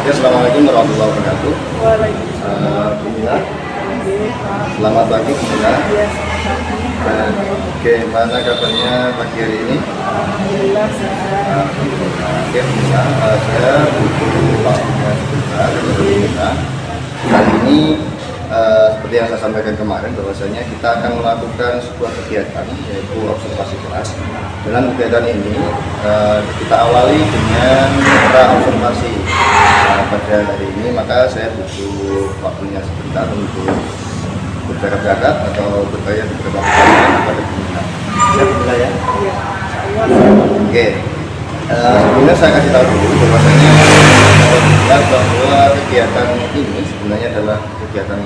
Ya, assalamualaikum warahmatullahi wabarakatuh. Waalaikumsalam. Bismillah. Selamat pagi, Bismillah. Ya, selamat pagi. Bagaimana kabarnya pagi hari ini? Alhamdulillah sehat. Oke, Bismillah. Saya butuh waktunya sebentar. Kali ini seperti yang saya sampaikan kemarin, bahwasanya kita akan melakukan sebuah kegiatan, yaitu observasi kelas. Dalam kegiatan ini kita awali dengan pra-observasi. Pada hari ini maka saya butuh waktunya sebentar untuk bercakap-cakap atau bertanya beberapa pertanyaan kepada peminat. Siap mulai ya? Iya. Oke. Sebelumnya saya kasih tahu dulu bahwasanya bahwa kegiatan ini sebenarnya adalah kegiatan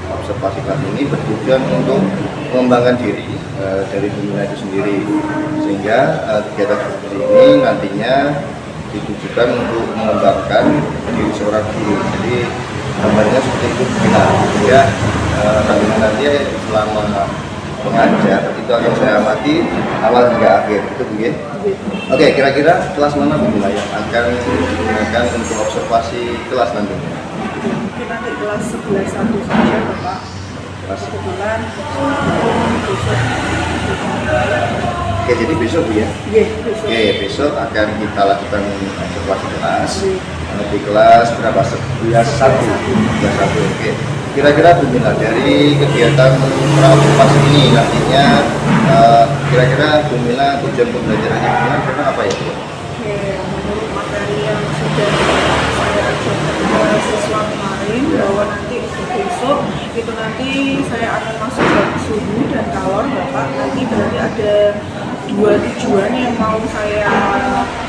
observasi kelas ini bertujuan untuk mengembangkan diri dari pembina itu sendiri, sehingga kegiatan seperti ini nantinya ditujukan untuk mengembangkan diri seorang guru. Jadi gambarnya seperti itu pembina, sehingga nanti selama mengajar itu akan saya amati awal hingga akhir, itu begini. Oke, kira-kira kelas mana pembina yang akan digunakan untuk observasi kelas nantinya? Mungkin nanti kelas 11-1 saja, Bapak. Kelas. Kebetulan besok. Oke, jadi besok Bu ya? Iya, besok. Oke, besok akan kita lakukan observasi kelas di kelas berapa? 11-1. Oke. Kira-kira Bumila dari kegiatan pra-observasi ini nantinya kira-kira Bumila tujuan pembelajarannya Bumila karena apa ya? Oke, menurut materi yang sudah saya ajarkan kepada siswa kemarin, bahwa nanti untuk besok itu nanti saya akan masuk ke suhu dan kalor, Bapak. Nanti berarti ada dua tujuan yang mau saya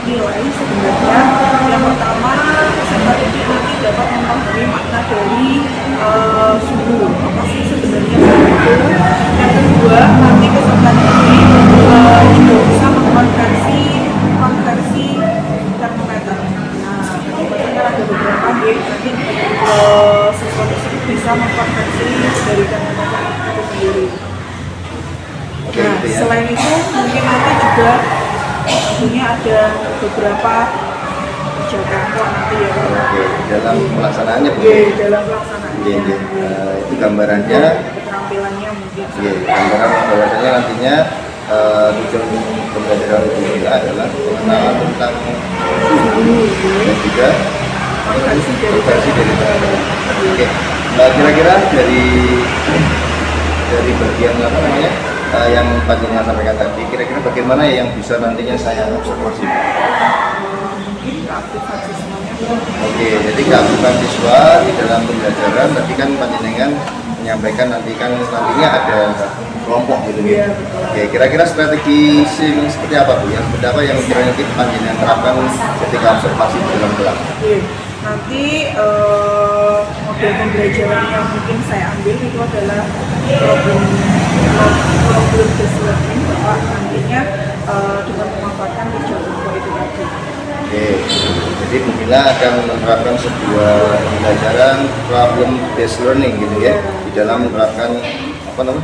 nilai sebenarnya. Yang pertama, peserta didik nanti dapat memahami makna dari suhu, apa sih sebenarnya suhu. Yang kedua, nanti peserta didik juga bisa mengkonversi termometer. Nah, kebetulan ada beberapa nanti siswa tersebut bisa mengkonversi dari termometer itu sendiri. Nah, selain itu mungkin nanti juga tentunya ada beberapa kegiatan nanti ya. Oke, dalam pelaksanaannya Bu. Iya, dalam pelaksanaannya. Itu gambarannya. Keterampilannya mungkin. Iya, gambaran bahwasanya nantinya tujuan pembelajaran itu adalah pengenalan tentang suhu dan juga konversi dari termometer. Oke, kira-kira dari bagian apa namanya? Yang panjenengan sampaikan tadi, kira-kira bagaimana yang bisa nantinya saya observasi? Mungkin keaktifan siswanya. Oke, jadi keaktifan siswa di dalam pembelajaran tadi kan panjenengan menyampaikan nantinya ada kelompok gitu ya. Oke, kira-kira strategi seperti apa Bu? Yang berapa yang kira-kira panjenengan terapkan ketika observasi di dalam kelas? Oke, nanti model pembelajaran yang mungkin saya ambil itu adalah problem based learning, Bapak. Nantinya dengan memanfaatkan media itu tadi. Oke, jadi Bumila akan menerapkan sebuah pembelajaran problem based learning gitu ya, di dalam menerapkan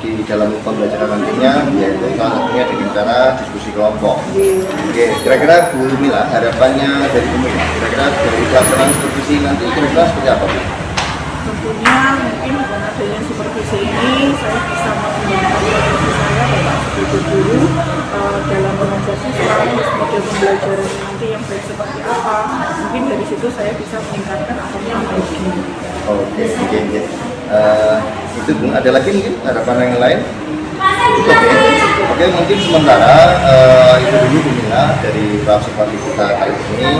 di dalam pembelajaran nantinya, yaitu salah satunya dengan cara diskusi kelompok. Oke, kira-kira Bumila harapannya dari Bumila, kira-kira dari pelaksanaan supervisi nanti kira-kira seperti apa Bu? Tentunya mungkin dengan adanya supervisi ini saya bisa mengembangkan profesi saya Bapak sebagai guru dalam mengajar siswa, model pembelajaran nanti yang baik seperti apa. Mungkin dari situ saya bisa meningkatkan atau memperbaiki. Oke. Itu belum ada lagi mungkin harapan yang lain? Oke, mungkin sementara itu dulu Bumila dari observasi kita kali ini.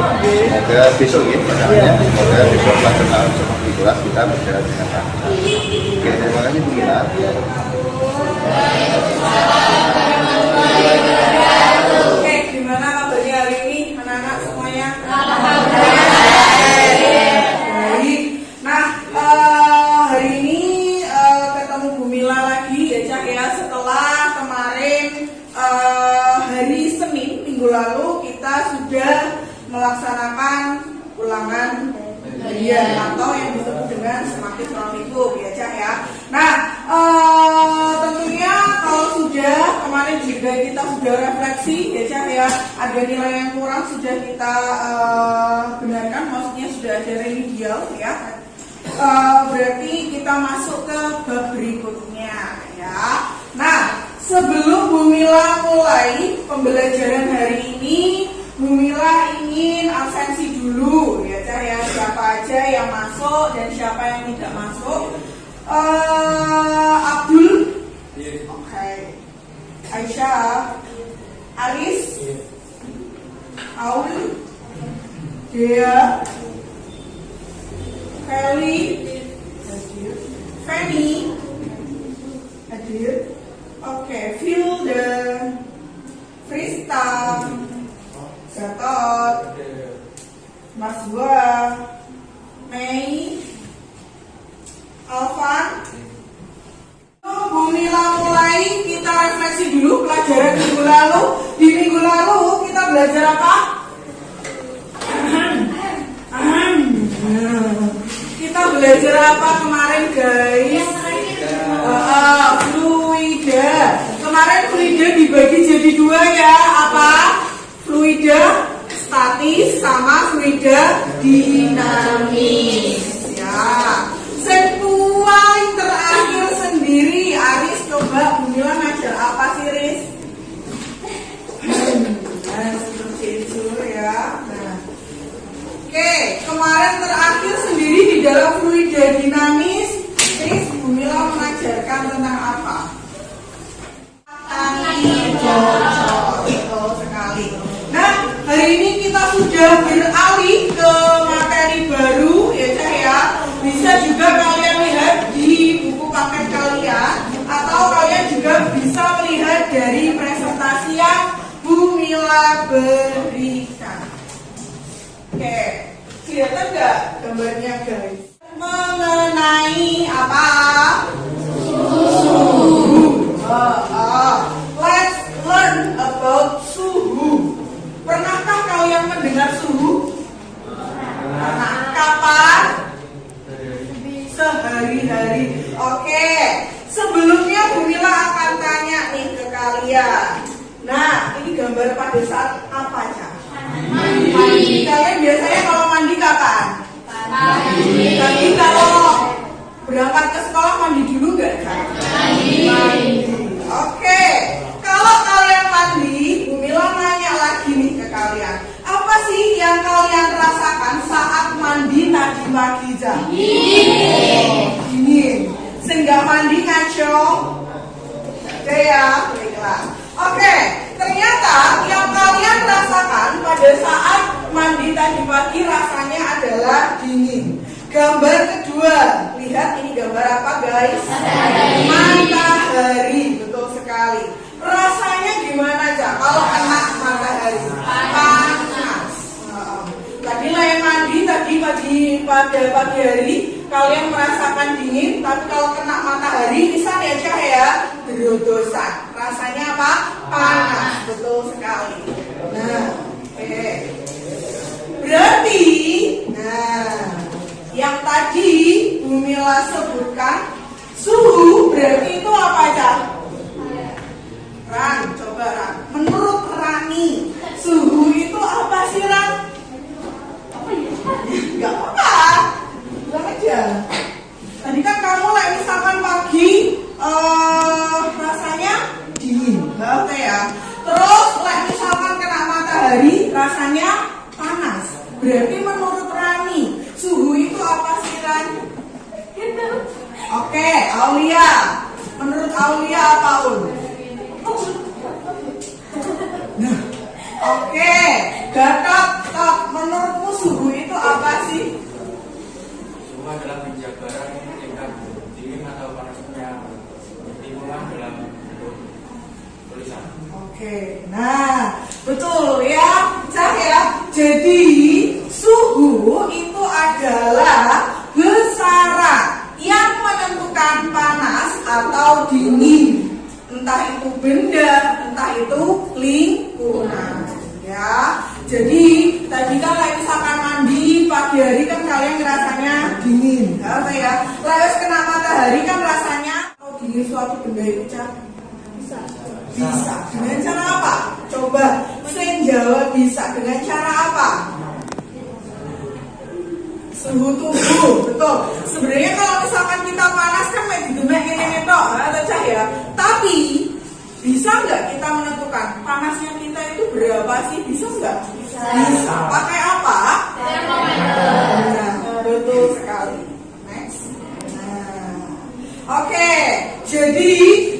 Semoga besok ya pelajarannya, semoga besok pelaksanaan seperti kelas kita berjalan dengan lancar. Oke, terima kasih Bumila. Oke, gimana kabarnya hari ini anak-anak semuanya? Baik. Nah, hari ini ketemu Bumila lagi ya Cak ya, setelah kemarin hari Senin minggu lalu kita sudah melaksanakan ulangan harian atau yang disebut dengan semakin kronikub ya Cah ya. Nah tentunya kalau sudah kemarin juga kita sudah refleksi ya Cah ya, ada nilai yang kurang sudah kita benarkan, maksudnya sudah ada remedial ya. Berarti kita masuk ke bab berikutnya ya. Nah sebelum Bu Mila mulai pembelajaran hari ini, Bu Mila ingin absensi dulu ya Cah ya, siapa aja yang masuk dan siapa yang tidak masuk. Abdul, oke. Aisyah, Aris, Aul, Dea, Kelly, Fanny, hadir. Oke, Filda, Frista, Gatot, Mas Gua, Mei, Alvan. Bu Mila mulai, kita refleksi dulu pelajaran minggu lalu. Di minggu lalu kita belajar apa? Kita belajar apa kemarin guys? Fluida. Kemarin fluida dibagi jadi dua ya. Apa? Fluida statis sama fluida dinamis. Ya. Yang paling terakhir sendiri, Aris coba Bu Mila ngajar apa sih Riz? Nah, seperti itu ya. Nah. Oke, kemarin terakhir sendiri di dalam fluida dinamis, Riz Bu Mila mengajarkan tentang apa? Betul sekali. Nah, hari ini kita sudah beralih ke materi baru ya Cah ya. Bisa juga kalian lihat di buku paket kalian, atau kalian juga bisa melihat dari presentasi yang Bu Mila berikan. Oke, kelihatan nggak gambarnya guys? Mengenai apa? Suhu. Let's learn about suhu. Pernahkah kalian mendengar suhu? Pernah. Kapan? Sehari-hari. Oke. Sebelumnya Bu Mila akan tanya nih ke kalian. Nah, ini gambar pada saat apa Cak? Mandi. Kalian biasanya kalau mandi kapan? Pagi. Kalau berangkat ke sekolah mandi dulu nggak Cak? Mandi. Oke. Kalau kalian mandi, Bu Mila nanya lagi nih ke kalian. Apa sih yang kalian rasakan saat mandi tadi pagi Cak? Dingin. Sehingga mandi ngacong. Oke ya, baiklah. Oke, ternyata yang kalian rasakan pada saat mandi tadi pagi rasanya adalah dingin. Gambar kedua, lihat ini gambar apa guys? Matahari, betul sekali. Rasanya gimana Cak kalau kena matahari? Panas. Tadi yang mandi tadi pada pagi hari kalian merasakan dingin, tapi kalau kena matahari bisa ya Cah ya, gerodosan. Rasanya apa? Panas, betul sekali. Nah, oke. Berarti, yang tadi Bu Mila sebutkan suhu, berarti itu apa Cah? Ran, coba Ran. Menurut Rani, suhu itu apa sih Ran? Gak apa-apa, bilang aja. Tadi kan kamu misalkan pagi rasanya dingin, oke ya. Terus misalkan kena matahari rasanya panas. Berarti menurut Rani suhu itu apa sih Ran? Oke, Aulia. Menurut Aulia apa Un? Oke, Gatot, menurutmu suhu itu apa sih? Suhu adalah penjabaran tingkat dingin atau panasnya lingkungan dalam bentuk tulisan. Oke, nah betul ya Cah ya. Jadi suhu itu adalah besaran yang menentukan panas atau dingin. Entah itu benda, entah itu lingkungan ya. Jadi tadi kan misalkan mandi pagi hari kan kalian ngerasanya dingin, ya. Lalu kena matahari kan rasanya dingin suatu benda itu bisa. Dengan cara apa? Coba sing jawab bisa dengan cara apa? Suhu tubuh, betul. Sebenarnya kalau misalkan kita panas kan didemek ini tok, atau cahaya. Tapi bisa nggak kita menentukan panasnya kita itu berapa sih? Bisa nggak? Bisa. Pakai apa? Termometer. Nah, betul sekali. Next. Oke. Jadi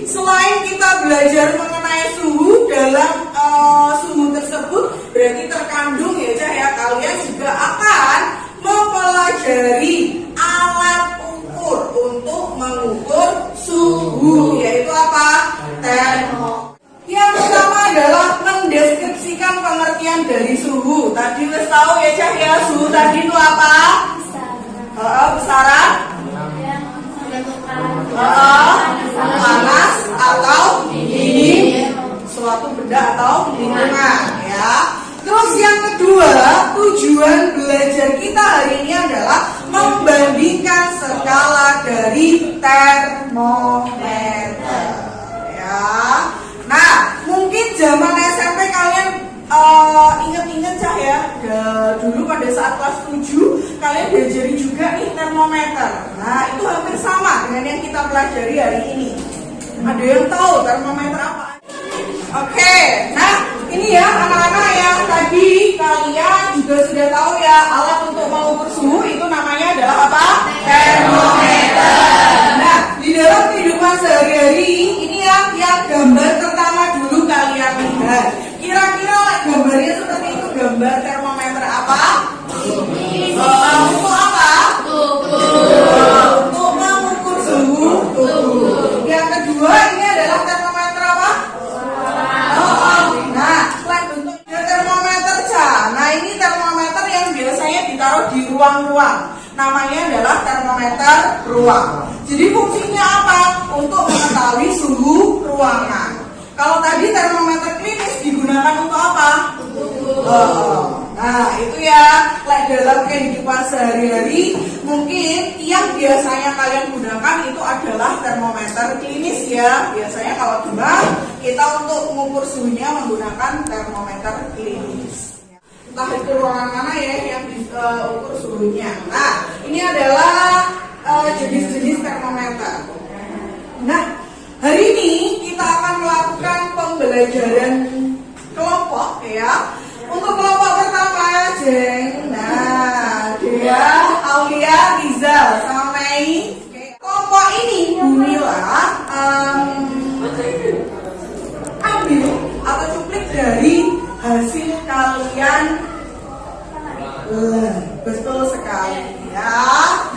selain kita belajar mengenai suhu dalam suhu tersebut, berarti terkandung ya cahaya kalian juga akan mempelajari alat ukur untuk mengukur suhu, yaitu apa? Termometer. Yang pertama adalah mendeskripsikan pengertian dari suhu. Tadi wis tahu ya cahaya suhu tadi itu apa? Besaran? Panas atau dingin suatu benda atau lingkungan ya. Terus yang kedua, tujuan belajar kita hari ini adalah membandingkan skala dari termometer ya. Nah, mungkin zaman SMP kalian inget-inget ya, dulu pada saat kelas 7 kalian diajari juga nih termometer. Nah, itu hampir sama dengan yang kita pelajari hari ini. Ada yang tahu termometer apa? Oke, nah ini ya anak-anak yang tadi kalian juga sudah tahu ya, alat untuk mengukur suhu itu namanya adalah apa? Termometer. Nah, di dalam kehidupan sehari-hari ini ya, yang gambar pertama dulu kalian lihat. Kira-kira gambarnya seperti itu, gambar termometer apa? Untuk apa? Untuk mengukur suhu tubuh. Yang kedua ini adalah termometer apa? Nah, selain bentuknya termometer Nah, ini termometer yang biasanya ditaruh di ruang-ruang. Namanya adalah termometer ruang. Jadi fungsinya apa? Untuk mengetahui suhu ruangan. Kalau tadi termometer klinis digunakan untuk apa? Nah, itu ya, dalam kehidupan sehari-hari mungkin yang biasanya kalian gunakan itu adalah termometer klinis ya. Biasanya kalau demam, kita untuk mengukur suhunya menggunakan termometer klinis. Entah itu ruangan mana ya yang diukur suhunya. Nah, ini adalah jenis-jenis termometer. Nah, hari ini kita akan melakukan pembelajaran kelompok ya. Untuk kelompok pertama, Jeng. Nah, dia Aulia, Rizal, sama Mei. Kelompok ini Bunilah ambil atau cuplik dari hasil kalian. Betul sekali ya.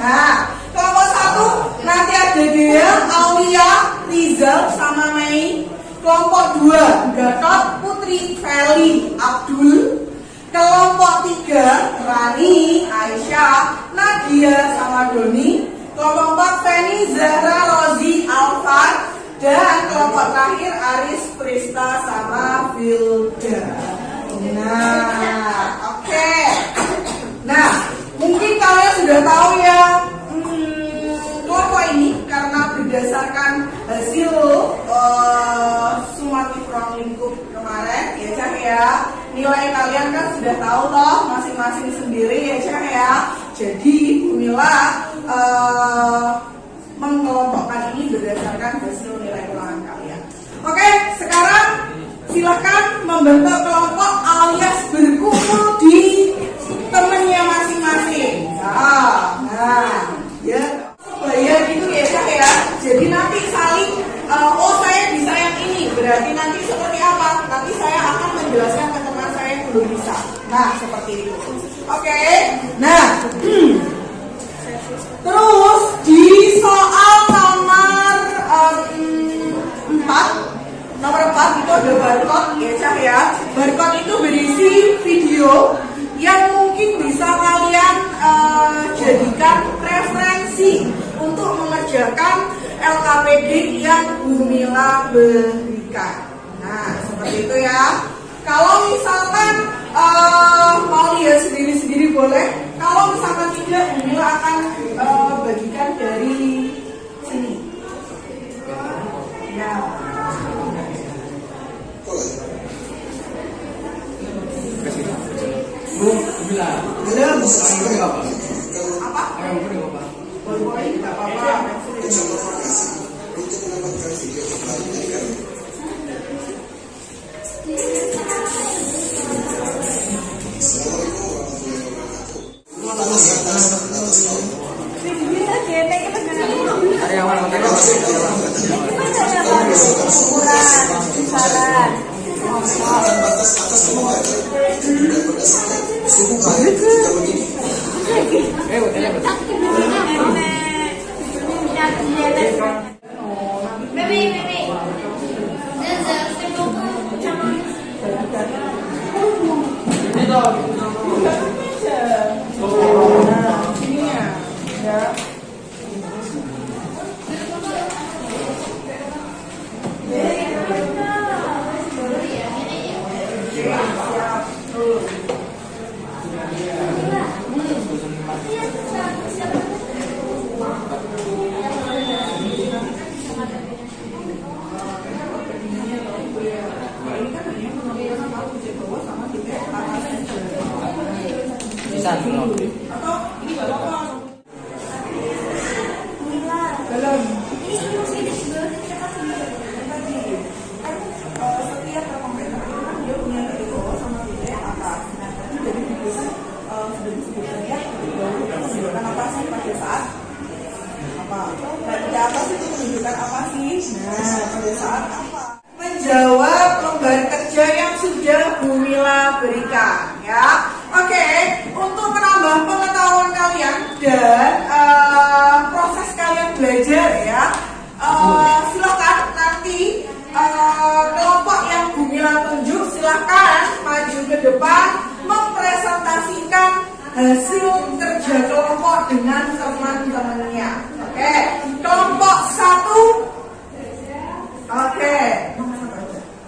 Nah, kelompok satu nanti ada dia Aulia, Rizal, sama Mei. Kelompok 2 Gatot, Putri, Feli, Abdul. Kelompok 3 Rani, Aisyah, Nadia, sama Doni. Kelompok 4 Feni, Zahra, Rozi, Alfan. Dan kelompok terakhir Aris, Prista, sama Vilda. Nah, oke. Nah, mungkin kalian sudah tahu ya kelompok ini karena berdasarkan hasil sumatif ruang lingkup kemarin ya Cah ya, nilai kalian kan sudah tahu loh masing-masing sendiri ya Cah ya. Jadi Bunilah mengelompokkan ini berdasarkan hasil nilai ulangan kalian. Oke, sekarang silahkan membentuk kelompok alias berkumpul di temennya masing-masing. Nah, ya. Bayar gitu ya Cah ya. Jadi nanti saling saya bisa yang ini, berarti nanti seperti apa? Nanti saya akan menjelaskan ke teman saya yang belum bisa. Nah, seperti itu. Oke. Nah, terus di soal nomor 4 itu ada barcode ya Cah ya. Barcode itu berisi video yang mungkin bisa kalian jadikan referensi untuk mengerjakan LKPD yang Bunilah berikan. Nah, seperti itu ya. Kalau misalkan mau lihat sendiri-sendiri boleh. Kalau Bu, bilang. Belum. Apa? Apa? Ayo, beri apa? Boy nggak apa-apa. Karyawan hotel. Ini ya. Bisa belum? Atau ini nggak apa-apa. Belum. Setiap termometer itu kan dia punya titik bawah sama titik atas. Nah, tadi dari video kan sudah disebutkan ya, titik bawah itu menunjukkan apa sih pada saat apa? Nah, titik atas itu menunjukkan apa sih? Nah, pada saat apa? Menjawab lembar kerja yang sudah Bu Mila berikan, ya. Oke, untuk menambah pengetahuan kalian dan proses kalian belajar, ya. Silakan nanti kelompok yang Bu Mila tunjuk silakan maju ke depan mempresentasikan hasil kerja kelompok dengan teman-temannya. Oke, kelompok 1. Oke.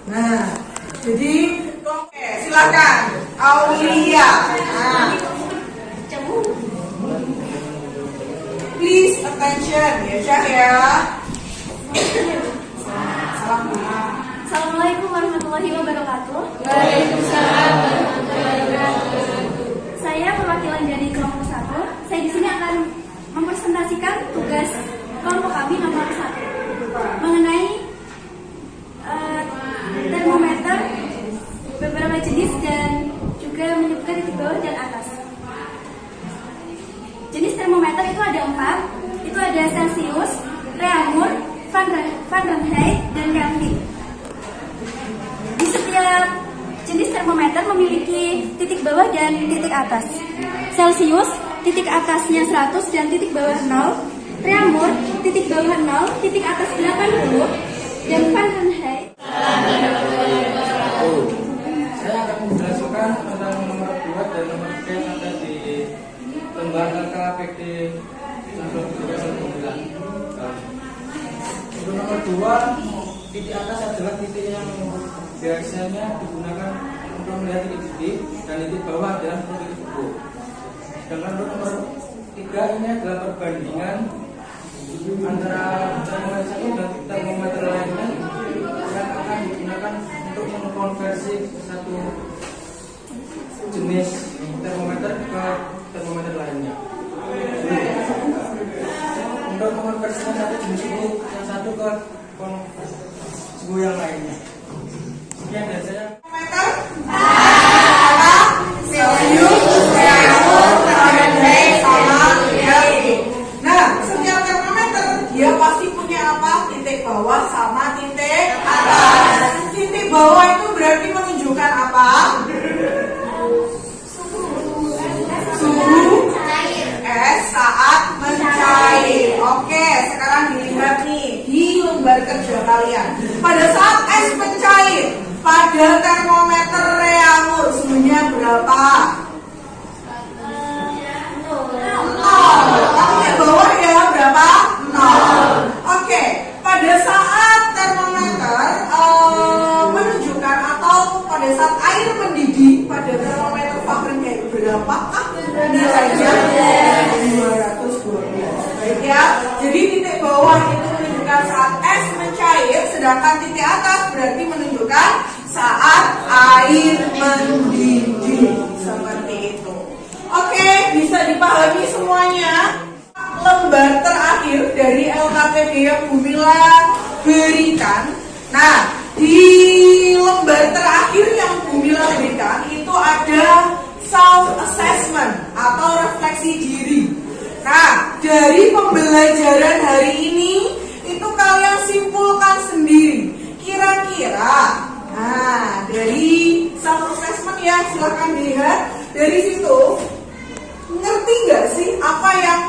Nah, jadi oke, silakan Aulia. Nah. Please attention ya, Syah ya. Assalamualaikum warahmatullahi wabarakatuh. Waalaikumsalam warahmatullahi wabarakatuh. Saya perwakilan dari kelompok 1. Saya di sini akan mempresentasikan tugas kelompok kami nomor 1 mengenai termometer beberapa jenis dan juga menyebutkan titik bawah dan atas. Jenis termometer itu ada 4. Itu ada Celsius, Reaumur, Fahrenheit, dan Kelvin. Di setiap jenis termometer memiliki titik bawah dan titik atas. Celsius, titik atasnya 100 dan titik bawah 0. Reaumur, titik bawah 0, titik atas 80. Dan Fahrenheit. Saya akan menjelaskan tentang nomor 2 dan nomor 3 yang ada di lembar KPD 19. Untuk nomor 2, titik atas adalah titik yang biasanya digunakan untuk melihat titik-titik dan titik bawah adalah titik teguh. Sedangkan untuk nomor 3 ini adalah perbandingan antara termometer satu dan termometer lainnya yang akan digunakan untuk mengkonversi satu jenis termometer ke termometer lainnya. Untuk mengonversikan satu jenis suhu yang satu ke suhu yang lainnya. Sekian dari saya. Celsius, Reaumur, Fahrenheit, sama Kelvin. Nah, setiap termometer dia pasti punya apa? Titik bawah sama titik atas. Titik bawah itu berarti menunjukkan apa? Suhu es saat mencair. Oke, sekarang dilihat nih di lembar kerja kalian. Pada saat es mencair, pada termometer Reaumur suhunya berapa? 0. Titik bawah ya berapa? 0. Oke, pada saat termometer menunjukkan atau pada saat air mendidih pada termometer Fahrenheit berapakah nilainya? 220. Baik ya. Jadi titik bawah itu menunjukkan saat es mencair, sedangkan titik atas berarti menunjukkan saat air mendidih. Seperti itu. dipahami semuanya? Lembar terakhir dari LKPD yang Bu Mila berikan. Nah, di lembar terakhir yang Bu Mila berikan itu ada self assessment atau refleksi diri. Nah, dari pembelajaran hari ini itu kalian simpulkan sendiri. Kira-kira, nah dari self assessment ya, silahkan dilihat dari situ. Ngerti nggak sih apa yang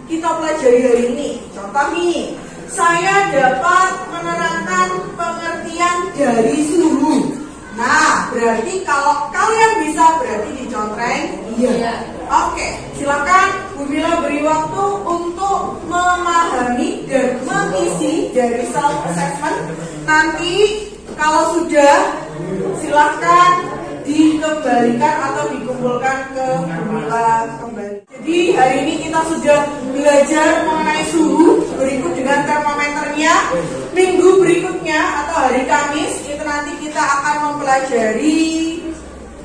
kita pelajari hari ini? Contoh nih, saya dapat menerangkan pengertian dari suhu. Nah, berarti kalau kalian bisa berarti dicontreng iya. Oke, silakan Bu Mila beri waktu untuk memahami dan mengisi dari self assessment. Nanti kalau sudah silakan dikembalikan atau dikumpulkan ke Bu Mila kembali. Jadi hari ini kita sudah belajar mengenai suhu, berikut dengan termometernya. Minggu berikutnya atau hari Kamis itu nanti kita akan mempelajari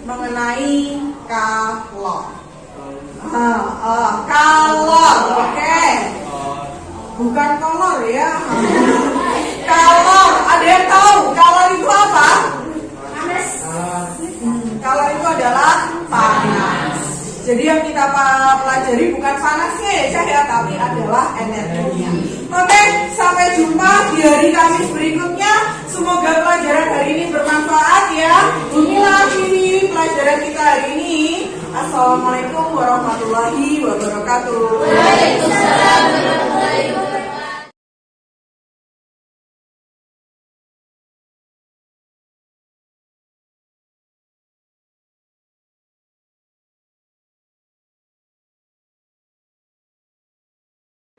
mengenai kalor. Kalor, oke. Bukan kolor ya. Kalor, ada yang tahu kalor itu apa? Panas. Kalor itu adalah panas. Jadi yang kita pelajari bukan panasnya ya cahaya, tapi adalah energinya. Oke, sampai jumpa di hari Kamis berikutnya. Semoga pelajaran hari ini bermanfaat ya. Bu Mila akhiri pelajaran kita hari ini. Assalamualaikum warahmatullahi wabarakatuh. Waalaikumsalam warahmatullahi wabarakatuh.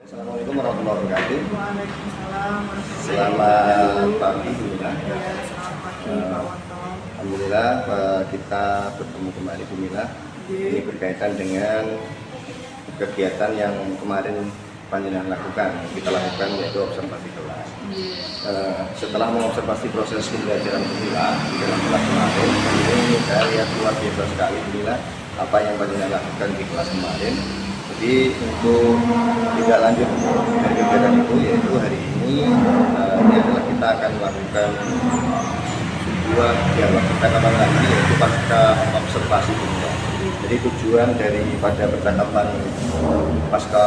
Assalamualaikum warahmatullahi wabarakatuh. Waalaikumsalam warahmatullahi Selamat pagi Bu Mila. Selamat pagi Pak Wanto. Alhamdulillah kita bertemu kembali Bu Mila. Ini berkaitan dengan kegiatan yang kemarin panjenengan lakukan. Kita lakukan yaitu observasi kelas. Setelah mengobservasi proses pembelajaran Bu Mila di dalam kelas kemarin, ini saya lihat luar biasa sekali Bu Mila apa yang panjenengan lakukan di kelas kemarin. Jadi untuk tidak lanjut dari kegiatan itu, yaitu hari ini ini adalah kita akan melakukan sebuah dialog percakapan lagi, yaitu pasca observasi dunia. Jadi tujuan daripada percakapan pasca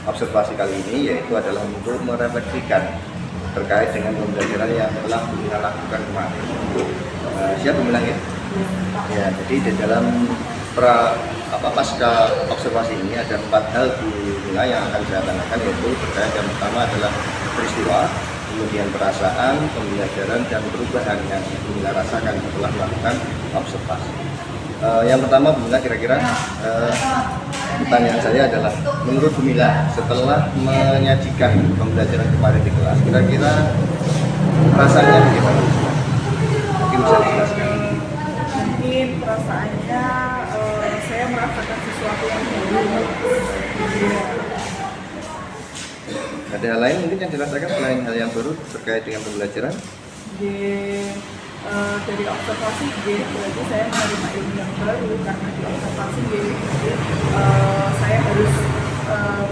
observasi kali ini yaitu adalah untuk merefleksikan terkait dengan pembelajaran yang telah kita lakukan kemarin. Siap memulai? Ya, jadi di dalam pasca observasi ini ada 4 hal Bu Mila yang akan saya tanyakan, yaitu terkait yang pertama adalah peristiwa, kemudian perasaan, pembelajaran, dan perubahan yang Bu Mila rasakan setelah melakukan observasi. Yang pertama Bu Mila, kira-kira pertanyaan saya adalah, menurut Bu Mila setelah menyajikan pembelajaran kemarin di kelas, kira-kira rasanya bagaimana? Mungkin bisa dijelaskan. Mungkin perasaannya saya merasakan sesuatu yang baru. Ada hal lain mungkin yang dirasakan selain hal yang baru terkait dengan pembelajaran? Dari observasi berarti saya menerima ilmu yang baru, karena di observasi saya harus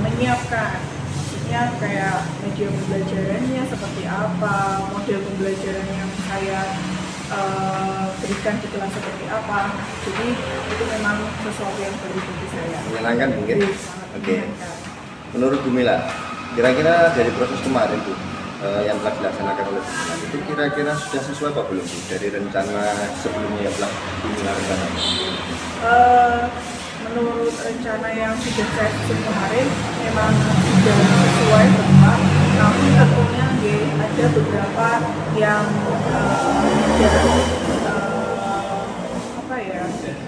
menyiapkan, maksudnya kayak media pembelajarannya seperti apa, model pembelajaran yang saya berikan di kelas seperti apa. Jadi itu memang sesuatu yang baru bagi saya. Menyenangkan mungkin? Oke. Menyenangkan. Menurut Bu Mila, kira-kira dari proses kemarin Bu yang telah dilaksanakan oleh Bu Mila, itu kira-kira sudah sesuai apa belum Bu dari rencana sebelumnya yang telah Bu Mila rencanakan? Menurut rencana yang sudah saya susun kemarin memang sudah sesuai Bapak, namun tentunya ada beberapa yang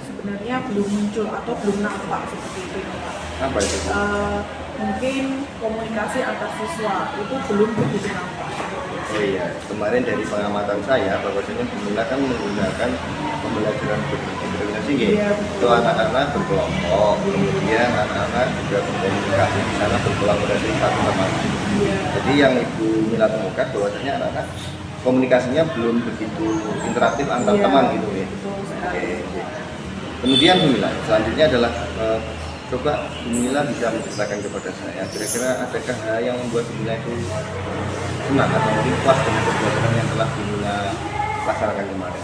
sebenarnya belum muncul atau belum nampak seperti itu Pak. Apa itu Bu? Mungkin komunikasi antar siswa itu belum begitu nampak. Oh iya, kemarin dari pengamatan saya bahwasanya Bu Mila kan menggunakan pembelajaran berintegrasi Iya, itu anak-anak berkelompok, kemudian anak-anak juga berkomunikasi di sana, berkolaborasi satu sama lain. Iya. Jadi yang Ibu Mila temukan bahwasanya anak-anak komunikasinya belum begitu interaktif antar Iya, teman gitu ya. betul sekali. Oke. Kemudian Bu Mila, selanjutnya adalah coba Bumila bisa menceritakan kepada saya, kira-kira adakah hal yang membuat Bumila itu senang atau mungkin puas dengan pembelajaran yang telah Bumila laksanakan kemarin?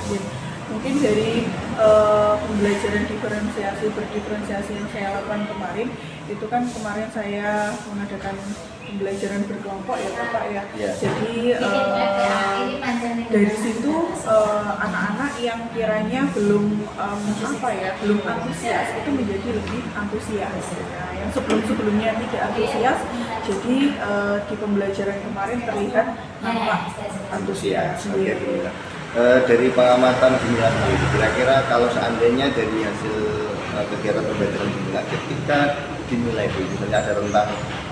Mungkin dari pembelajaran berdiferensiasi yang saya lakukan kemarin, itu kan kemarin saya mengadakan pembelajaran berkelompok ya Bapak ya. Jadi dari situ anak-anak yang kiranya belum belum antusias itu menjadi lebih antusias. Nah, yang sebelumnya tidak antusias, jadi di pembelajaran kemarin terlihat nampak antusias. Dari pengamatan Bumila sendiri, kira-kira kalau seandainya dari hasil kegiatan pembelajaran Bumila ketika dinilai misalnya ada rentang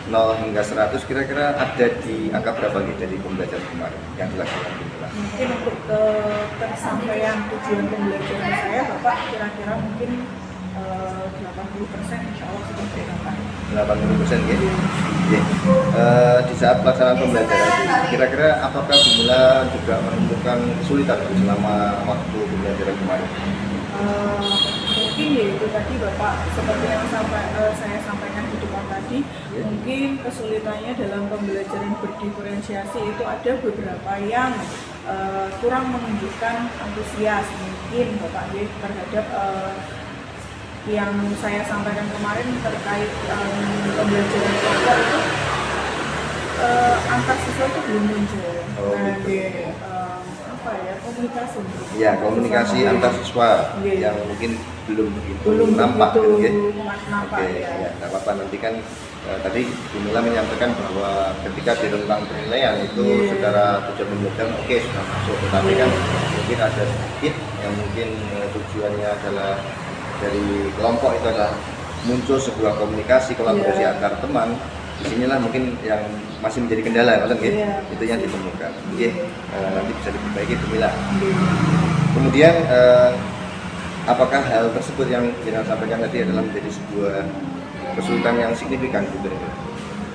0 hingga 100, kira-kira ada di angka berapa nih dari pembelajaran kemarin yang dilakukan Bumila? Mungkin untuk tersampaian tujuan pembelajaran saya Bapak kira-kira mungkin 80% insya Allah sudah tercapai. 80% ya? Di saat pelaksanaan pembelajaran kira-kira apakah Bumila juga menemukan kesulitan selama waktu pembelajaran kemarin? Mungkin ya itu tadi Bapak seperti yang saya sampaikan di depan tadi, mungkin kesulitannya dalam pembelajaran berdiferensiasi itu ada beberapa yang kurang menunjukkan antusias mungkin Bapak ya terhadap yang saya sampaikan kemarin terkait pembelajaran kelompok itu antar siswa itu belum muncul. Komunikasi. Ya, komunikasi antar siswa yang mungkin belum nampak kan ya. Oke, ya, nggak apa-apa, nanti kan tadi Bumila menyampaikan bahwa ketika di rentang penilaian itu secara tujuan pembelajaran oke sudah masuk, tetapi kan mungkin ada sedikit yang mungkin tujuannya adalah dari kelompok itu adalah muncul sebuah komunikasi kolaborasi antar teman. Disinilah mungkin yang masih menjadi kendala, itu yang ditemukan. Nanti bisa diperbaiki Bumila. Kemudian apakah hal tersebut yang kita sampaikan tadi adalah menjadi sebuah kesulitan yang signifikan juga?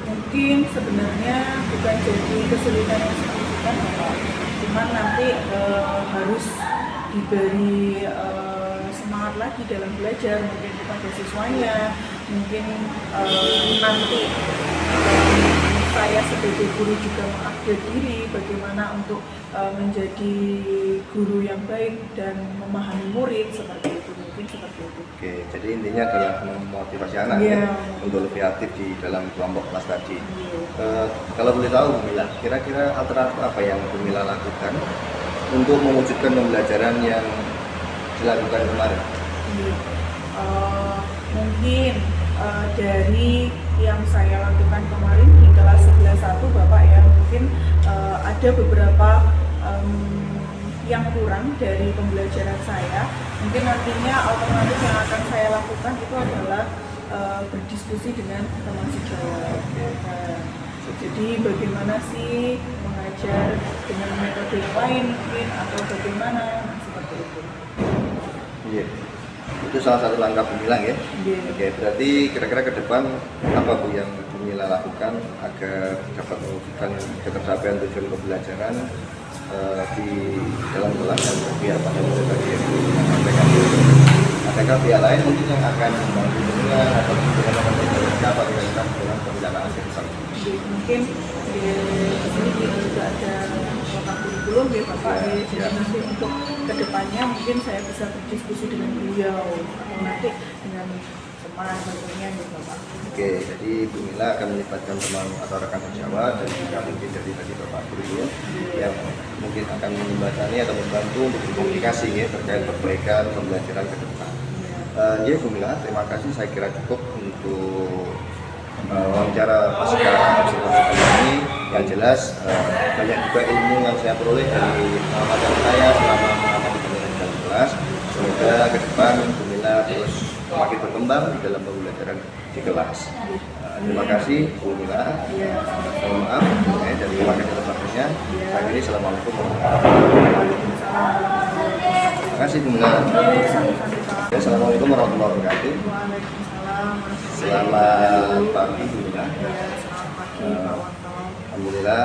Mungkin sebenarnya bukan jadi kesulitan yang signifikan, cuman nanti harus diberi semangat lagi dalam belajar, mungkin kepada siswanya, mungkin nanti saya sebagai guru juga mengupdate diri bagaimana untuk menjadi guru yang baik dan memahami murid seperti itu, mungkin seperti itu. Oke, jadi intinya adalah memotivasi anak untuk lebih aktif di dalam kelompok kelas tadi. Kalau boleh tahu Bumila, kira-kira alternatif apa yang Bumila lakukan untuk mewujudkan pembelajaran yang dilakukan kemarin? Mungkin dari yang saya lakukan kemarin di kelas 11.1 Bapak ya, mungkin ada beberapa yang kurang dari pembelajaran saya. Mungkin nantinya alternatif yang akan saya lakukan itu adalah berdiskusi dengan teman sejawat. Jadi bagaimana sih mengajar dengan metode yang lain mungkin atau bagaimana seperti itu. Iya. Itu salah satu langkah Bumila ya. Oke, berarti kira-kira ke depan apa Bu yang Bumila lakukan agar dapat mewujudkan ketercapaian tujuan pembelajaran di dalam kelas dan biar pada murid tadi yang sampaikan. Adakah pihak lain mungkin yang akan membantu Bumila atau bagaimana mereka kira-kira dalam pembicaraan bersama? Mungkin di sini juga ada kotak kurikulum ya Bapak. Jadi nanti untuk kedepannya mungkin saya bisa berdiskusi dengan beliau atau nanti dengan teman tentunya ya Bapak. Oke, jadi Bumila akan melibatkan teman atau rekan sejawat dan juga mungkin dari Bapak Guru yang mungkin akan membatani atau membantu untuk komunikasi ya terkait perbaikan pembelajaran ke depan. Ya Bumila, terima kasih, saya kira cukup untuk wawancara pasca observasi ini. Yang jelas banyak juga ilmu yang saya peroleh dari pengamatan saya selama mengamati pembelajaran dalam kelas. Semoga ke depan Bumila terus semakin berkembang di dalam pembelajaran di kelas. Terima kasih Bumila. Mohon maaf dan terima kasih atas waktunya. Akhirnya assalamualaikum warahmatullahi wabarakatuh. Terima kasih Bumila. Assalamualaikum warahmatullahi wabarakatuh. Selamat pagi Bumila. Alhamdulillah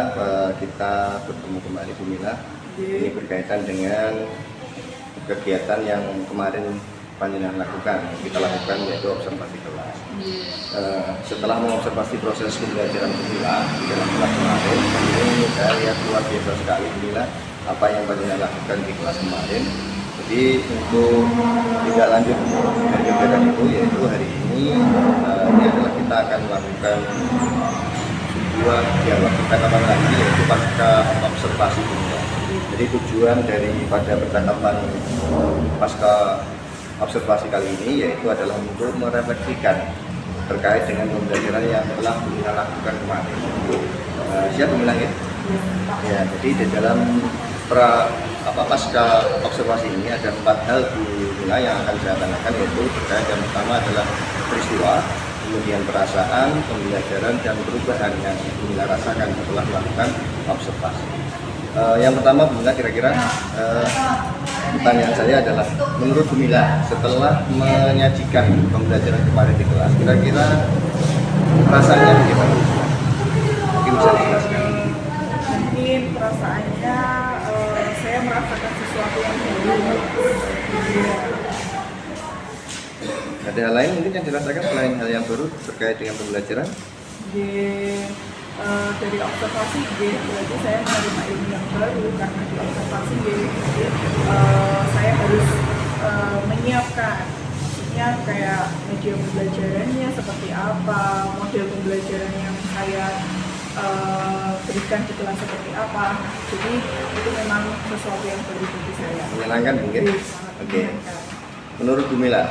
kita bertemu kembali Bumila. Ini berkaitan dengan kegiatan yang kemarin panjenengan lakukan, kita lakukan yaitu observasi kelas. Setelah mengobservasi proses pembelajaran Gemilang di dalam kelas kemarin, ini saya lihat luar biasa sekali inilah apa yang panjenengan lakukan di kelas kemarin. Jadi untuk tidak lanjut dari kegiatan itu, yaitu hari ini ini adalah kita akan melakukan sebuah dialog percakapan lagi, yaitu pasca observasi Gemilang. Jadi tujuan daripada percakapan pasca observasi kali ini yaitu adalah untuk merefleksikan terkait dengan pembelajaran yang telah kita lakukan kemarin. Siap Gemilang ya? Ya, jadi di dalam pasca observasi ini ada 4 hal Gemilang yang akan saya tanyakan, yaitu terkait yang pertama adalah peristiwa, kemudian perasaan, pembelajaran, dan perubahan yang Gemilang rasakan setelah melakukan observasi. Yang pertama Gemilang, kira-kira pertanyaan saya adalah, menurut Gemilang setelah menyajikan pembelajaran kemarin di kelas, kira-kira perasaannya bagaimana? Mungkin bisa dijelaskan. Mungkin perasaannya saya merasakan sesuatu yang baru. Ada hal lain mungkin yang dirasakan selain hal yang baru terkait dengan pembelajaran? Dari observasi berarti saya menerima ilmu yang baru, karena di observasi saya harus menyiapkan, maksudnya kayak media pembelajarannya seperti apa, model pembelajaran yang saya berikan di kelas seperti apa. Jadi itu memang sesuatu yang baru bagi saya. Menyenangkan mungkin? Sangat Oke. menyenangkan. Menurut Gemilang,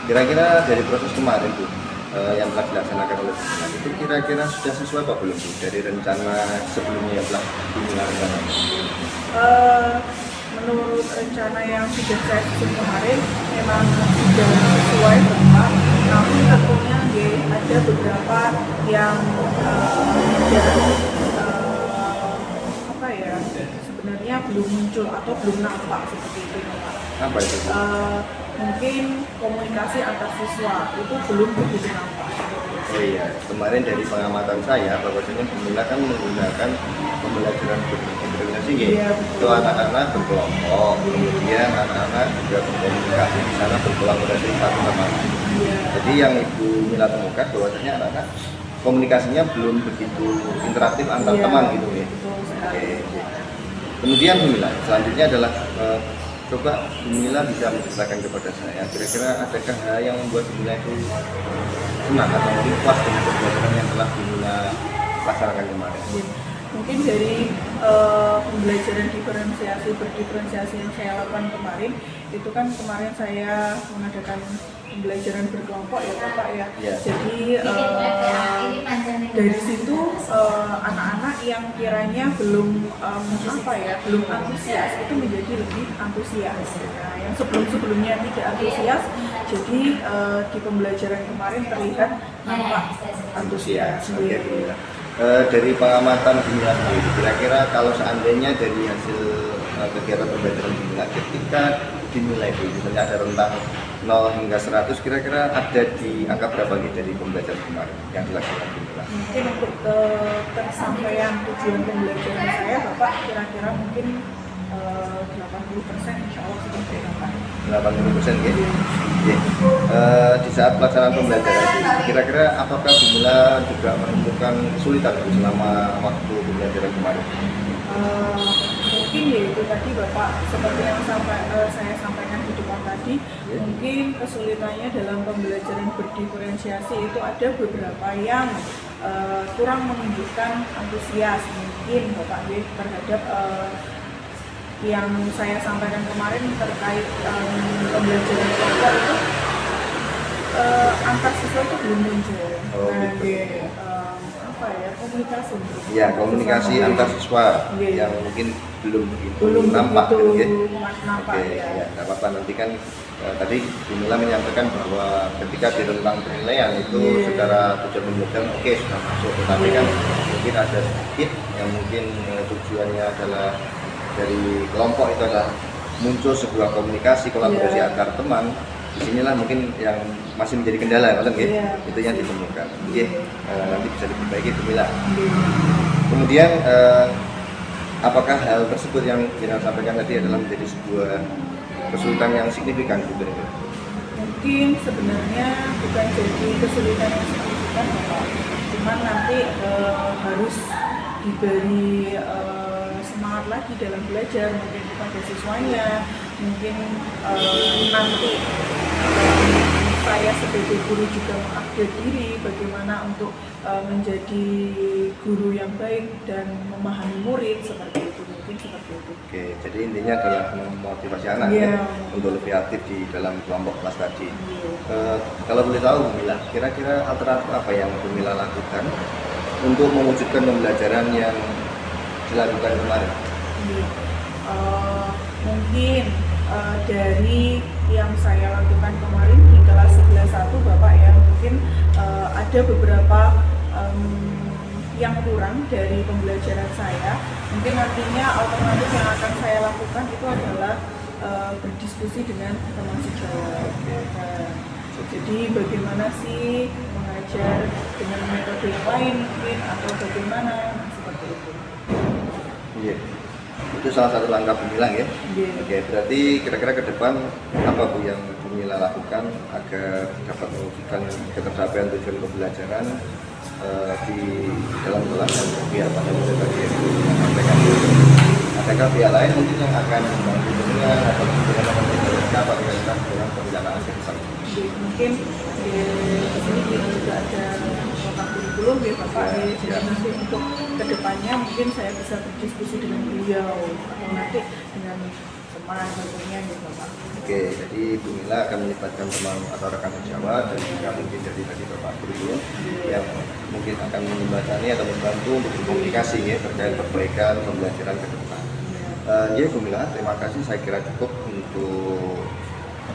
kira-kira dari proses kemarin tuh yang telah dilaksanakan oleh Gemilang itu kira-kira sudah sesuai apa belum tuh dari rencana sebelumnya yang telah Gemilang rencanakan? Menurut rencana yang sudah saya susun kemarin memang sudah sesuai Bapak, namun tentunya ada beberapa yang sebenarnya belum muncul atau belum nampak seperti itu Bapak. Apa itu? Mungkin komunikasi antar siswa itu belum begitu nampak. Oh iya, kemarin dari pengamatan saya bahwasanya Gemilang kan menggunakan pembelajaran berintegrasi ya. Iya, betul. Itu anak-anak berkelompok, kemudian anak-anak juga berkomunikasi di sana, berkolaborasi satu sama lain. Iya. Jadi yang Ibu Mila temukan bahwasanya anak-anak komunikasinya belum begitu interaktif antar Iya, teman gitu ya. betul sekali. Oke. Kemudian Gemilang, selanjutnya adalah coba Gemilang bisa menceritakan kepada saya, kira-kira adakah hal yang membuat Gemilang itu senang atau mungkin puas dengan pembelajaran yang telah Gemilang laksanakan kemarin? Mungkin dari pembelajaran berdiferensiasi yang saya lakukan kemarin, itu kan kemarin saya mengadakan pembelajaran berkelompok ya Bapak ya. Ya. Jadi dari situ anak-anak yang kiranya belum belum antusias itu menjadi lebih antusias. Nah, yang sebelumnya tidak antusias, jadi di pembelajaran kemarin terlihat nampak antusias. Oke, Gemilang. Dari pengamatan Gemilang sendiri, kira-kira kalau seandainya dari hasil kegiatan pembelajaran Gemilang ketika dinilai itu, misalnya ada rentang 0 hingga 100, kira-kira ada di angka berapa nih dari pembelajaran kemarin yang dilakukan Gemilang? Mungkin untuk tersampaian tujuan pembelajaran saya Bapak kira-kira mungkin 80% insya Allah sudah tercapai. 80% ya? Ya. Di saat pelaksanaan pembelajaran itu, kira-kira apakah Gemilang juga menemukan kesulitan selama waktu pembelajaran kemarin? Mungkin ya itu tadi Bapak, seperti yang saya sampaikan di depan tadi, mungkin kesulitannya dalam pembelajaran berdiferensiasi itu ada beberapa yang kurang menunjukkan antusias mungkin Bapak ya, terhadap yang saya sampaikan kemarin terkait pembelajaran kelompok itu antar siswa itu belum muncul. Oh, Nah, gitu. komunikasi. Ya, komunikasi antar siswa Iya. yang mungkin belum begitu Belum nampak begitu gitu ya. nampak Oke, ya. ya, nggak apa-apa, nanti kan tadi Gemilang menyampaikan bahwa ketika di rentang penilaian itu secara tujuan pembelajaran oke sudah masuk, tetapi kan mungkin ada sedikit yang mungkin tujuannya adalah dari kelompok itu adalah muncul sebuah komunikasi kolaborasi antar teman. Disinilah mungkin yang masih menjadi kendala, kan? Iya. Itu yang ditemukan. Nanti bisa diperbaiki Gemilang. Kemudian apakah hal tersebut yang kita sampaikan tadi adalah menjadi sebuah kesulitan yang signifikan gitu? mungkin sebenarnya bukan jadi kesulitan yang signifikan Bapak, cuman nanti harus diberi semangat lagi dalam belajar, mungkin kepada siswanya, mungkin nanti saya sebagai guru juga mengupdate diri bagaimana untuk menjadi guru yang baik dan memahami murid, seperti itu, mungkin seperti itu. Oke, jadi intinya adalah memotivasi anak ya, untuk lebih aktif di dalam kelompok kelas tadi. Kalau boleh tahu, Bu Mila, kira-kira alternatif apa yang Bu Mila lakukan untuk mewujudkan pembelajaran yang dilakukan kemarin? Mungkin dari yang saya lakukan kemarin di kelas 11.1 Bapak ya, mungkin ada beberapa yang kurang dari pembelajaran saya. Mungkin nantinya alternatif yang akan saya lakukan itu adalah berdiskusi dengan teman sejawat. Jadi bagaimana sih mengajar dengan metode yang lain mungkin, atau bagaimana, seperti itu. Iya. Itu salah satu langkah Bu Mila ya. Oke, berarti kira-kira ke depan apa Bu yang Bu Mila lakukan agar dapat mewujudkan ketercapaian tujuan pembelajaran di dalam kelas dan pihak pada murid tadi yang Bu Mila sampaikan. Adakah pihak lain mungkin yang akan membantu Bu Mila atau bagaimana mereka berkaitan dengan pembelajaran bersama? Mungkin di sini juga ada kotak kurikulum ya Bapak, jadi nanti untuk kedepannya mungkin saya bisa berdiskusi dengan beliau atau nanti dengan teman tentunya ya Bapak. Oke, jadi Bu Mila akan melibatkan teman atau rekan sejawat dan juga mungkin dari Bapak Guru yang mungkin akan membantu atau membantu untuk berkomunikasi ya terkait perbaikan pembelajaran ke depan. Ya Bu Mila, terima kasih, saya kira cukup untuk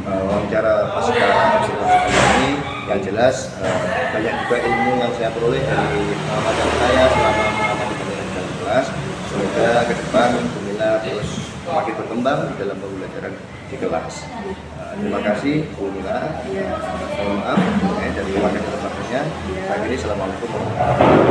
wawancara pasca observasi ini. Yang jelas banyak juga ilmu yang saya peroleh dari pengalaman saya selama mengamati pembelajaran dalam kelas. Semoga ke depan Bu Mila terus semakin berkembang dalam pembelajaran di kelas. Terima kasih Bu Mila. Mohon maaf dari wakil ketua. Saya kira assalamualaikum warahmatullahi wabarakatuh.